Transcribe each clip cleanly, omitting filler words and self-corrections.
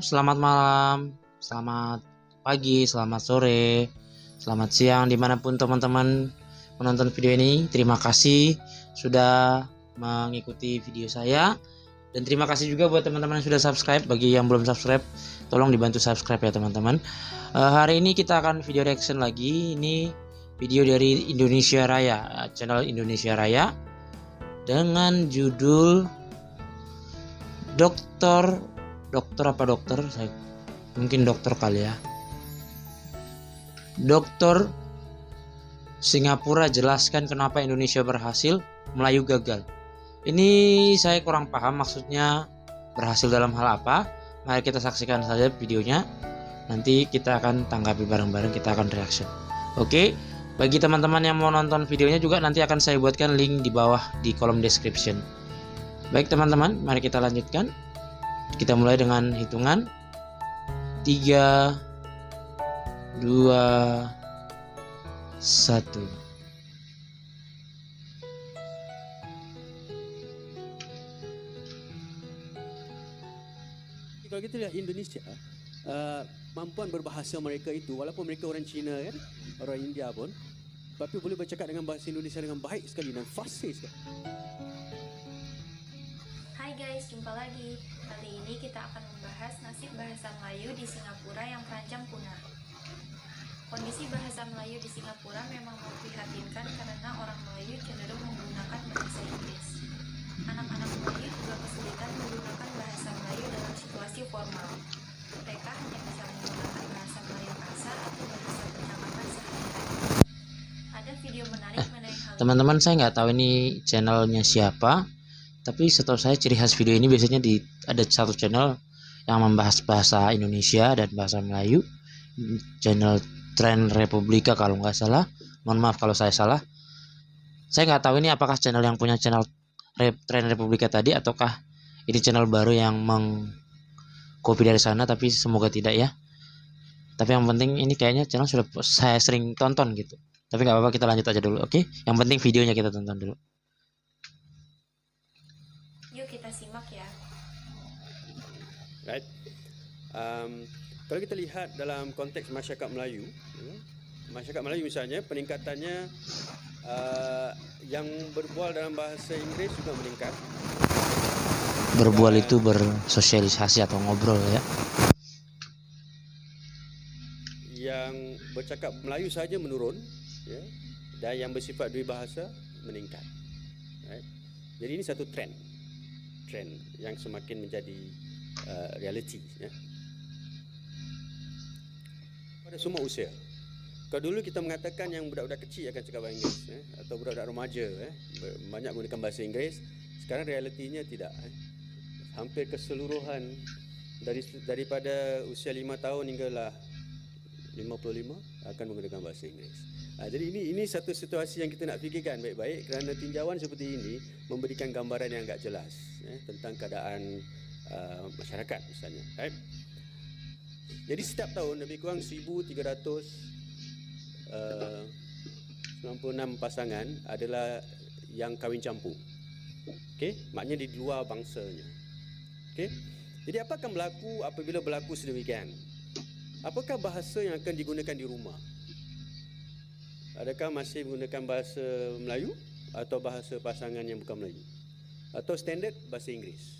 selamat malam, selamat pagi, selamat sore, selamat siang dimanapun teman-teman menonton video ini. Terima kasih sudah mengikuti video saya. Dan terima kasih juga buat teman-teman yang sudah subscribe. Bagi yang belum subscribe, tolong dibantu subscribe ya teman-teman. Hari ini kita akan video reaction lagi. Ini video dari Indonesia Raya, channel Indonesia Raya, dengan judul dokter saya mungkin dokter kali ya. Dokter Singapura jelaskan kenapa Indonesia berhasil, Melayu gagal. Ini saya kurang paham maksudnya berhasil dalam hal apa. Mari kita saksikan saja videonya. Nanti kita akan tanggapi bareng-bareng, kita akan reaction. Oke, bagi teman-teman yang mau nonton videonya juga nanti akan saya buatkan link di bawah di kolom description. Baik teman-teman, mari kita lanjutkan. Kita mulai dengan hitungan 3, 2, 1. Kalau kita lihat Indonesia, kemampuan berbahasa mereka itu, walaupun mereka orang Cina kan, orang India pun, tapi boleh bercakap dengan bahasa Indonesia dengan baik sekali dan fasih sekali. Hai guys, jumpa lagi. Kali ini kita akan membahas nasib bahasa Melayu di Singapura yang terancam punah. Kondisi bahasa Melayu di Singapura memang memprihatinkan karena orang Melayu cenderung menggunakan bahasa Inggris. Anak-anak Melayu juga kesulitan menggunakan bahasa Melayu dalam situasi formal. Mereka hanya bisa menggunakan bahasa Melayu kasar atau bahasa percakapan sehari-hari. Ada video menarik mengenai hal ini. Teman-teman, saya nggak tahu ini channelnya siapa, tapi setahu saya ciri khas video ini biasanya ada satu channel yang membahas bahasa Indonesia dan bahasa Melayu, channel Tren Republika kalau nggak salah. Mohon maaf kalau saya salah. Saya nggak tahu ini apakah channel yang punya channel Tren Republika tadi ataukah ini channel baru yang mengcopy dari sana, tapi semoga tidak ya. Tapi yang penting ini kayaknya channel sudah saya sering tonton gitu. Tapi nggak apa-apa, kita lanjut aja dulu, oke? Yang penting videonya kita tonton dulu. Yuk kita simak ya. Right. Kalau kita lihat dalam konteks masyarakat Melayu, masyarakat Melayu misalnya peningkatannya yang berbual dalam bahasa Inggris juga meningkat. Berbual itu bersosialisasi atau ngobrol ya. Yang bercakap Melayu saja menurun, ya, dan yang bersifat dua bahasa meningkat. Right. Jadi ini satu trend yang semakin menjadi reality. Ya. Pada semua usia. Kalau dulu kita mengatakan yang budak-budak kecil akan cakap bahasa Inggeris, atau budak-budak remaja banyak menggunakan bahasa Inggeris. Sekarang realitinya tidak. Hampir keseluruhan daripada usia 5 tahun hinggalah 55 akan menggunakan bahasa Inggeris. Jadi ini satu situasi yang kita nak fikirkan baik-baik, kerana tinjauan seperti ini memberikan gambaran yang agak jelas tentang keadaan masyarakat misalnya. Right? Jadi setiap tahun lebih kurang 1,396 pasangan adalah yang kahwin campur. Okey, maknanya di luar bangsanya. Okey. Jadi apa akan berlaku apabila berlaku sedemikian? Apakah bahasa yang akan digunakan di rumah? Adakah masih menggunakan bahasa Melayu atau bahasa pasangan yang bukan Melayu? Atau standard bahasa Inggeris?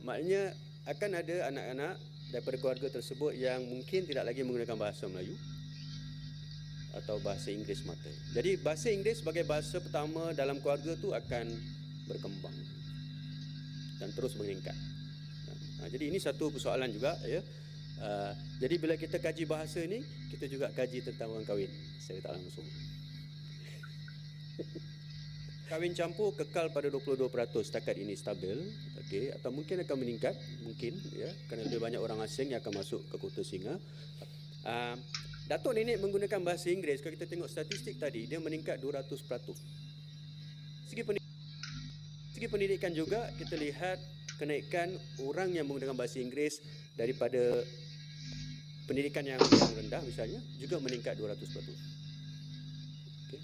Maknanya akan ada anak-anak daripada keluarga tersebut yang mungkin tidak lagi menggunakan bahasa Melayu atau bahasa Inggeris semata. Jadi bahasa Inggeris sebagai bahasa pertama dalam keluarga tu akan berkembang dan terus meningkat. Jadi ini satu persoalan juga ya. Jadi bila kita kaji bahasa ni, kita juga kaji tentang orang kahwin secara tak langsung. Kahwin campur kekal pada 22% setakat ini stabil, okey, atau mungkin akan meningkat, mungkin ya, kerana lebih banyak orang asing yang akan masuk ke Kota Singa. Datuk nenek menggunakan bahasa Inggeris, kalau kita tengok statistik tadi, dia meningkat 200%. Segi pendidikan juga kita lihat kenaikan orang yang menggunakan bahasa Inggeris daripada pendidikan yang rendah misalnya juga meningkat 200%. Okay.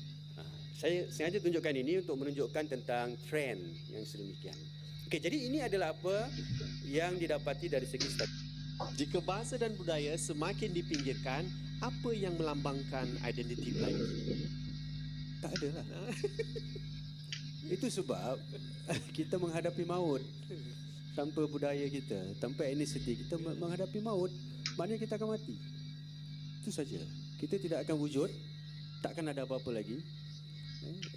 Saya sengaja tunjukkan ini untuk menunjukkan tentang trend yang sedemikian. Okey, jadi ini adalah apa yang didapati dari segi statistik. Jika bahasa dan budaya semakin dipinggirkan, apa yang melambangkan identiti Melayu ini? Tak ada lah. Itu sebab kita menghadapi maut. Tanpa budaya kita, tanpa etnisiti kita menghadapi maut, maknanya kita akan mati. Itu saja. Kita tidak akan wujud, tak akan ada apa-apa lagi.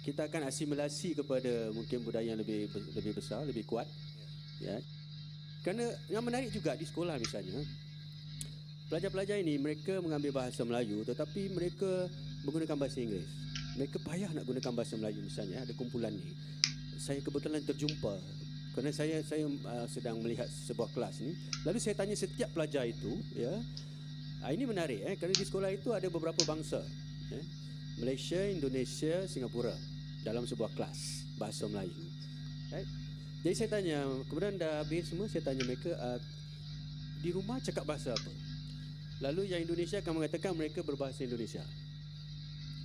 Kita akan asimilasi kepada mungkin budaya yang lebih besar, lebih kuat. Ya. Kerana yang menarik juga di sekolah misalnya, pelajar-pelajar ini mereka mengambil bahasa Melayu tetapi mereka menggunakan bahasa Inggeris. Mereka payah nak gunakan bahasa Melayu misalnya, ada kumpulan ni. Saya kebetulan terjumpa kerana saya sedang melihat sebuah kelas ni. Lalu saya tanya setiap pelajar itu, ya. Ini menarik kerana di sekolah itu ada beberapa bangsa. Ya. Malaysia, Indonesia, Singapura dalam sebuah kelas bahasa Melayu. Right? Jadi saya tanya, kemudian dah habis semua, saya tanya mereka di rumah cakap bahasa apa? Lalu yang Indonesia akan mengatakan mereka berbahasa Indonesia.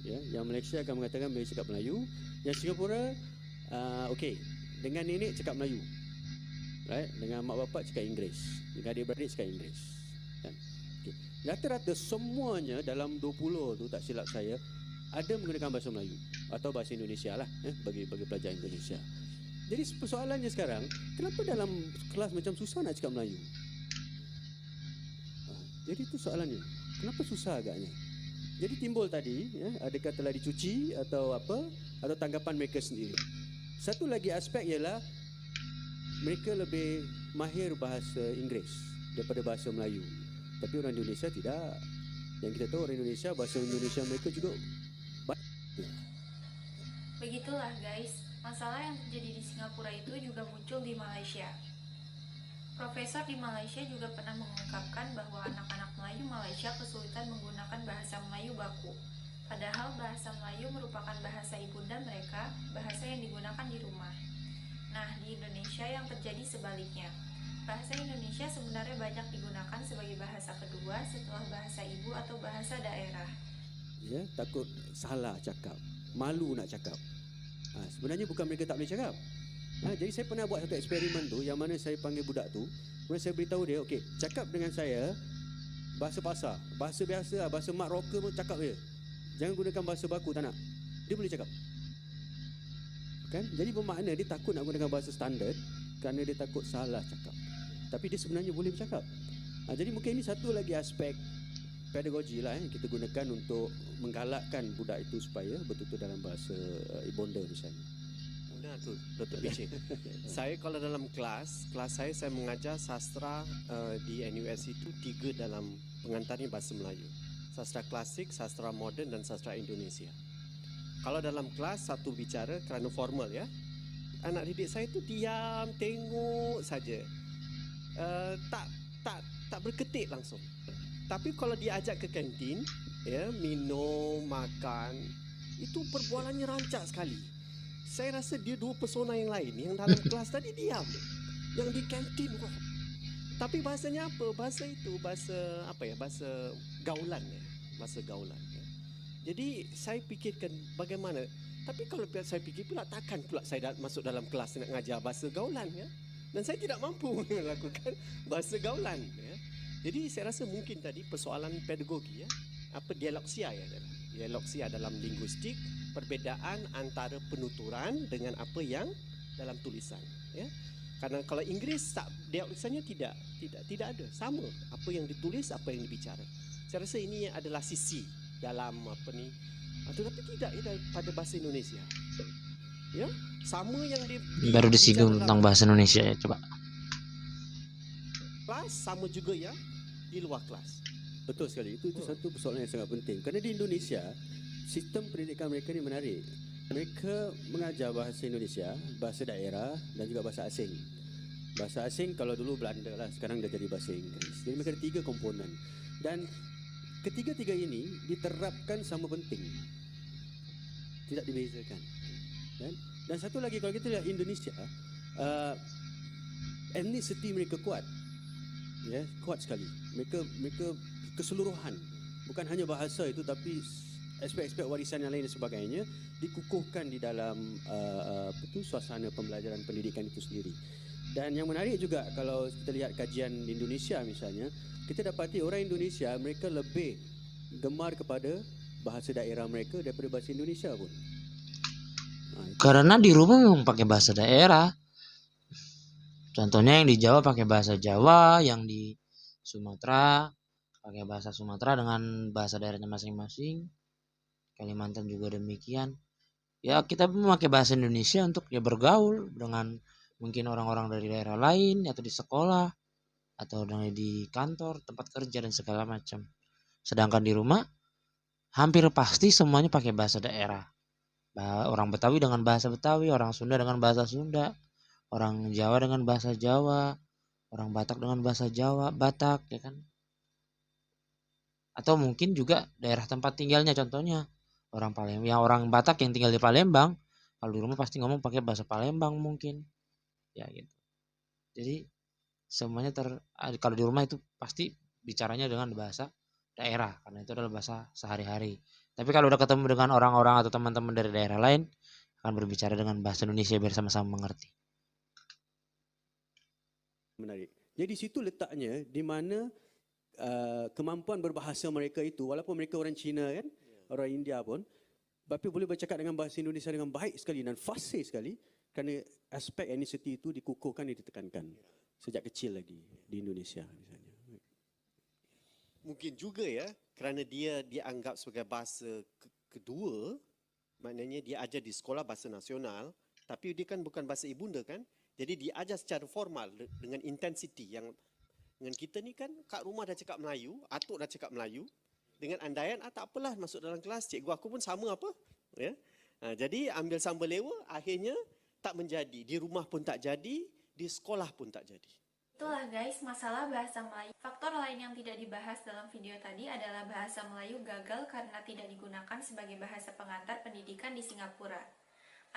Ya, yang Malaysia akan mengatakan mereka cakap Melayu. Yang Singapura, okey, dengan nenek cakap Melayu. Right? Dengan mak bapak cakap Inggeris. Dengan adik-beradik cakap Inggeris. Kan? Okay. Rata-rata semuanya dalam 20 tu tak silap saya ada menggunakan bahasa Melayu atau bahasa Indonesia lah bagi pelajar Indonesia. Jadi persoalannya sekarang, kenapa dalam kelas macam susah nak cakap Melayu? Jadi itu soalannya. Kenapa susah agaknya? Jadi timbul tadi, adakah telah dicuci atau apa, atau tanggapan mereka sendiri. Satu lagi aspek ialah mereka lebih mahir bahasa Inggeris daripada bahasa Melayu. Tapi orang Indonesia tidak. Yang kita tahu orang Indonesia, bahasa Indonesia mereka juga Begitulah guys, masalah yang terjadi di Singapura itu juga muncul di Malaysia. Profesor di Malaysia juga pernah mengungkapkan bahwa anak-anak Melayu Malaysia kesulitan menggunakan bahasa Melayu baku. Padahal bahasa Melayu merupakan bahasa ibunda mereka, bahasa yang digunakan di rumah. Nah, di Indonesia yang terjadi sebaliknya. Bahasa Indonesia sebenarnya banyak digunakan sebagai bahasa kedua setelah bahasa ibu atau bahasa daerah. Ya, takut salah cakap, malu nak cakap. Sebenarnya bukan mereka tak boleh cakap. Jadi saya pernah buat satu eksperimen tu, yang mana saya panggil budak tu, kemudian saya beritahu dia, okey, cakap dengan saya bahasa pasar, bahasa biasa, bahasa mak rocker pun cakap dia. Jangan gunakan bahasa baku, tak nak. Dia boleh cakap. Kan? Jadi bermakna dia takut nak gunakan bahasa standard kerana dia takut salah cakap. Tapi dia sebenarnya boleh bercakap. Jadi mungkin ini satu lagi aspek pedagogi lah yang kita gunakan untuk menggalakkan budak itu supaya betul-betul dalam bahasa ibunda misalnya. Benar tu, Dr. Bicik. Saya kalau dalam kelas saya mengajar sastra di NUS itu 3 dalam pengantarnya bahasa Melayu. Sastra klasik, sastra moden dan sastra Indonesia. Kalau dalam kelas satu bicara kerana formal ya. Anak didik saya tu diam, tengok saja. Tak berketik langsung. Tapi kalau dia ajak ke kantin, ya, minum, makan, itu perbualannya rancak sekali. Saya rasa dia 2 persona yang lain. Yang dalam kelas tadi diam, yang di kantin kok. Tapi bahasanya apa? Bahasa itu bahasa apa ya? Bahasa gaulan ya. Bahasa gaulan ya. Jadi saya fikirkan bagaimana. Tapi kalau saya fikir pula takkan pula saya masuk dalam kelas nak mengajar bahasa gaulan ya. Dan saya tidak mampu melakukan bahasa gaulan ya. Jadi saya rasa mungkin tadi persoalan pedagogi ya. Apa dialogsia ya. Dialogsia dalam linguistik, perbezaan antara penuturan dengan apa yang dalam tulisan ya. Karena kalau Inggeris tak, dialogsanya tidak ada, sama apa yang ditulis, apa yang dibicara. Saya rasa ini adalah sisi dalam apa ni. Tetapi tidak ya pada bahasa Indonesia. Ya, sama yang baru disinggung tentang bahasa Indonesia ya, coba. Kelas sama juga ya di luar kelas. Betul sekali. Itu satu persoalan yang sangat penting. Kerana di Indonesia, sistem pendidikan mereka ni menarik. Mereka mengajar bahasa Indonesia, bahasa daerah dan juga bahasa asing. Bahasa asing kalau dulu Belanda lah, sekarang dah jadi bahasa Inggeris. Jadi mereka ada 3 komponen. Dan ketiga-tiga ini diterapkan sama penting. Tidak dibezakan. Dan satu lagi kalau kita lihat Indonesia, etnisiti mereka kuat. Ya, kuat sekali. Mereka keseluruhan, bukan hanya bahasa itu tapi aspek-aspek warisan yang lain dan sebagainya dikukuhkan di dalam suasana pembelajaran pendidikan itu sendiri. Dan yang menarik juga kalau kita lihat kajian di Indonesia misalnya, kita dapati orang Indonesia mereka lebih gemar kepada bahasa daerah mereka daripada bahasa Indonesia pun. Karena di rumah memang pakai bahasa daerah. Contohnya yang di Jawa pakai bahasa Jawa, yang di Sumatera pakai bahasa Sumatera dengan bahasa daerahnya masing-masing. Kalimantan juga demikian. Ya kita memakai bahasa Indonesia untuk ya bergaul dengan mungkin orang-orang dari daerah lain atau di sekolah atau di kantor, tempat kerja dan segala macam. Sedangkan di rumah hampir pasti semuanya pakai bahasa daerah. Orang Betawi dengan bahasa Betawi, orang Sunda dengan bahasa Sunda, orang Jawa dengan bahasa Jawa, orang Batak dengan bahasa Jawa, Batak, ya kan? Atau mungkin juga daerah tempat tinggalnya, contohnya orang Palembang, yang orang Batak yang tinggal di Palembang, kalau di rumah pasti ngomong pakai bahasa Palembang mungkin, ya gitu. Jadi semuanya kalau di rumah itu pasti bicaranya dengan bahasa daerah karena itu adalah bahasa sehari-hari. Tapi kalau udah ketemu dengan orang-orang atau teman-teman dari daerah lain akan berbicara dengan bahasa Indonesia biar sama-sama mengerti. Menarik. Jadi di situ letaknya di mana kemampuan berbahasa mereka itu, walaupun mereka orang Cina kan, orang India pun, tapi boleh bercakap dengan bahasa Indonesia dengan baik sekali dan fasih sekali kerana aspek etnisiti itu dikukuhkan dan ditekankan sejak kecil lagi di Indonesia misalnya. Mungkin juga ya, kerana dia dianggap sebagai bahasa kedua, maknanya dia ajar di sekolah bahasa nasional, tapi dia kan bukan bahasa ibunda kan, jadi dia ajar secara formal dengan intensiti yang dengan kita ni kan kat rumah dah cakap Melayu, atuk dah cakap Melayu, dengan andaian tak apalah masuk dalam kelas, cikgu aku pun sama apa, ya. Jadi ambil sambal lewa, akhirnya tak menjadi, di rumah pun tak jadi, di sekolah pun tak jadi. Itulah guys, masalah bahasa Melayu. Faktor lain yang tidak dibahas dalam video tadi adalah bahasa Melayu gagal karena tidak digunakan sebagai bahasa pengantar pendidikan di Singapura.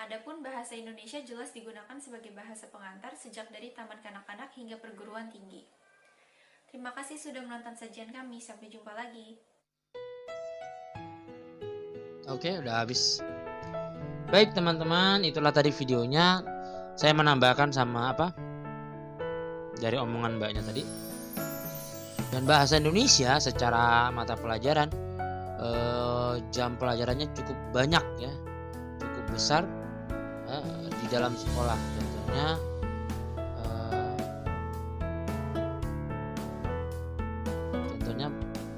Adapun bahasa Indonesia jelas digunakan sebagai bahasa pengantar sejak dari taman kanak-kanak hingga perguruan tinggi. Terima kasih sudah menonton sajian kami, sampai jumpa lagi. Oke, udah habis. Baik teman-teman, itulah tadi videonya. Saya menambahkan sama dari omongan mbaknya tadi. Dan bahasa Indonesia secara mata pelajaran jam pelajarannya cukup banyak ya, cukup besar di dalam sekolah. Contohnya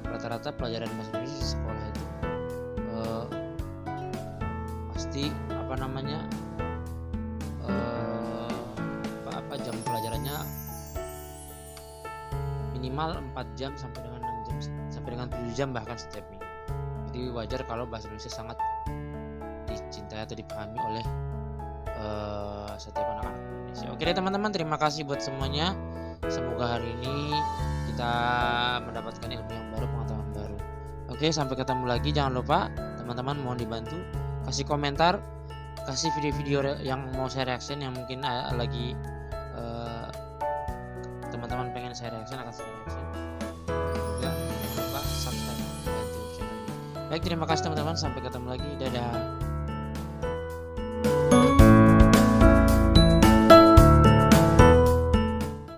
rata-rata pelajaran bahasa Indonesia di sekolah itu pasti jam pelajarannya minimal 4 jam sampai dengan 6 jam sampai dengan 7 jam bahkan setiap minggu. Jadi wajar kalau bahasa Indonesia sangat dicintai atau dipahami oleh setiap anak-anak Indonesia. Oke deh teman-teman, terima kasih buat semuanya. Semoga hari ini kita mendapatkan ilmu yang baru, pengetahuan baru. Oke, sampai ketemu lagi. Jangan lupa teman-teman mohon dibantu kasih komentar, kasih video-video yang mau saya reaction, yang mungkin lagi teman-teman pengen saya reaction, akan saya reaction. Juga jangan lupa subscribe, bantu channel ini. Baik, terima kasih teman-teman, sampai ketemu lagi. Dadah.